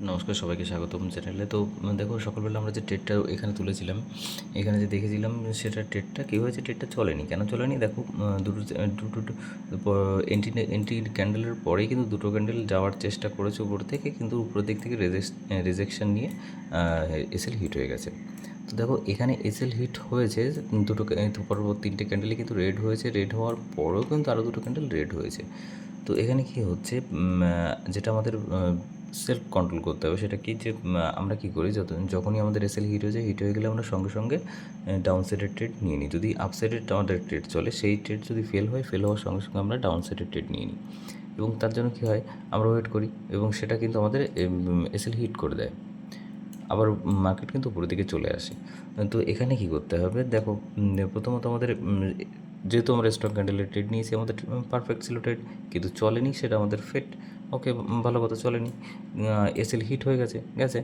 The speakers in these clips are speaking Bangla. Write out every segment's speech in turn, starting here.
নমস্কার, সবাইকে স্বাগতম চ্যানেলে। তো দেখো, সকালবেলা আমরা যে ট্রেডটা এখানে তুলেছিলাম, এখানে যে দেখেছিলাম সেটা ট্রেডটা কী হয়েছে, ট্রেডটা চলেনি। কেন চলেনি দেখো, দুটো এন্ট্রি এন্ট্রি ক্যান্ডেলের পরেই কিন্তু দুটো ক্যান্ডেল যাওয়ার চেষ্টা করেছে উপর থেকে, কিন্তু উপর দিক থেকে রিজেকশন নিয়ে এসএল হিট হয়ে গেছে। তো দেখো, এখানে এসএল হিট হয়েছে দুটো, পরপর তিনটে ক্যান্ডেলই কিন্তু রেড হয়েছে। রেড হওয়ার পরেও কিন্তু আরও দুটো ক্যান্ডেল রেড হয়েছে। তো এখানে কি হচ্ছে, যেটা আমাদের সেলফ কন্ট্রোল করতে হবে সেটা কি, যে আমরা কী করি, যখনই আমাদের এসএল হিট হয়ে যায়, হিট হয়ে গেলে আমরা সঙ্গে সঙ্গে ডাউন সাইডের ট্রেড নিয়ে নিই। যদি আপ সাইডের আমাদের ট্রেড চলে, সেই ট্রেড যদি ফেল হয়, ফেল হওয়ার সঙ্গে সঙ্গে আমরা ডাউন সাইডের ট্রেড নিয়ে নিই। এবং তার জন্য কী হয়, আমরা ওয়েট করি এবং সেটা কিন্তু আমাদের এসএল হিট করে দেয়, আবার মার্কেট কিন্তু উপরের দিকে চলে আসে। তো এখানে কি করতে হবে দেখো, প্রথমত আমাদের যেহেতু আমরা স্টক ক্যান্ডেলের ট্রেড নিয়েছি, আমাদের পারফেক্ট ছিল ট্রেড, কিন্তু চলেনি, সেটা আমাদের ফেট। ওকে, ভালো কথা, চলেনি, এসএল হিট হয়ে গেছে গেছে।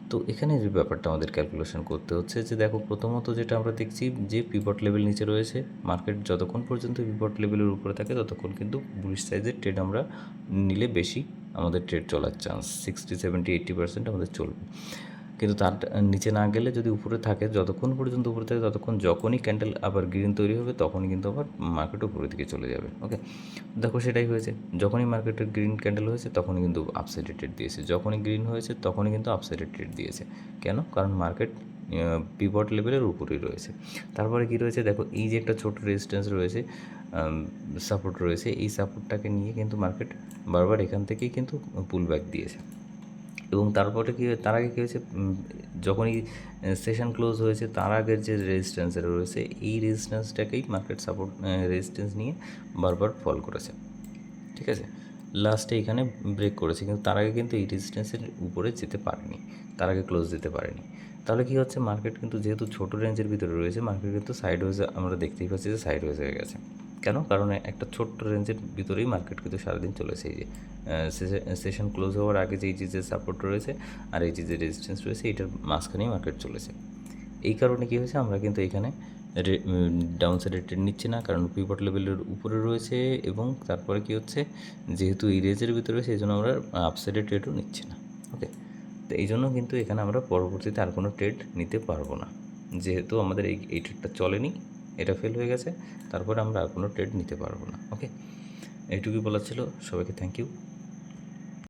তো এখানে যে ব্যাপারটা আমাদের ক্যালকুলেশন করতে হচ্ছে, যে দেখো, প্রথমত যেটা আমরা দেখছি, যে পিভট লেভেল নিচে রয়েছে, মার্কেট যতক্ষণ পর্যন্ত পিভট লেভেলের উপরে থাকে ততক্ষণ কিন্তু বুলিশ সাইজের ট্রেড আমরা নিলে বেশি আমাদের ট্রেড চলার চান্স 60, 70, 80% আমাদের চলবে। কিন্তু তার নিচে না গেলে, যদি উপরে থাকে, যতক্ষণ পর্যন্ত উপরে থাকে ততক্ষণ, যখনই ক্যান্ডেল আবার গ্রিন তৈরি হবে তখনই কিন্তু আবার মার্কেট উপরের দিকে চলে যাবে। ওকে, দেখো সেটাই হয়েছে। যখনই মার্কেটের গ্রিন ক্যান্ডেল হয়েছে তখনই কিন্তু আপসাইডে ট্রেড দিয়েছে, যখনই গ্রিন হয়েছে তখনই কিন্তু আপসাইডে ট্রেড দিয়েছে। কেন? কারণ মার্কেট পিভট লেভেলের উপরেই রয়েছে। তারপরে কী রয়েছে দেখো, এই যে একটা ছোট রেজিস্ট্যান্স রয়েছে, সাপোর্ট রয়েছে, এই সাপোর্টটাকে নিয়ে কিন্তু মার্কেট বারবার এখান থেকেই কিন্তু পুল ব্যাক দিয়েছে। এবং তারপরে কী, তার আগে কী হয়েছে, যখনই সেশন ক্লোজ হয়েছে তার আগের যে রেজিস্ট্যান্সের রয়েছে, এই রেজিস্ট্যান্সটাকেই মার্কেট সাপোর্ট রেজিস্ট্যান্স নিয়ে বারবার ফল করেছে। ঠিক আছে, লাস্টে এখানে ব্রেক করেছে, কিন্তু তার আগে কিন্তু এই রেজিস্ট্যান্সের উপরে যেতে পারেনি, তার আগে ক্লোজ দিতে পারেনি। তাহলে কী হচ্ছে, মার্কেট কিন্তু যেহেতু ছোটো রেঞ্জের ভিতরে রয়েছে, মার্কেট কিন্তু সাইড ওয়েজ, আমরা দেখতেই পাচ্ছি যে সাইড ওয়েজ হয়ে গেছে। কেন? কারণ একটা ছোট্ট রেঞ্জের ভিতরেই মার্কেট কিন্তু সারাদিন চলেছে। এই যে সেশন ক্লোজ হওয়ার আগে যে সাপোর্ট রয়েছে আর এই যে রেজিস্ট্যান্স রয়েছে, এটার মাঝখানেই মার্কেট চলেছে। এই কারণে কী হয়েছে, আমরা কিন্তু এখানে ডাউন সাইডের ট্রেড নিচ্ছি না, কারণ পিভট লেভেলের উপরে রয়েছে। এবং তারপরে কী হচ্ছে, যেহেতু এই রেঞ্জের ভিতরে রয়েছে, এই জন্য আমরা আপসাইডের ট্রেডও নিচ্ছি না। ওকে, তো এই জন্য কিন্তু এখানে আমরা পরবর্তীতে আর কোনো ট্রেড নিতে পারবো না, যেহেতু আমাদের এই ট্রেডটা চলেনি, এটা ফেল হয়ে গেছে, তারপরে আমরা আর কোনো ট্রেড নিতে পারবো না। ওকে, এইটুকুই বলার ছিল। সবাইকে থ্যাংক ইউ।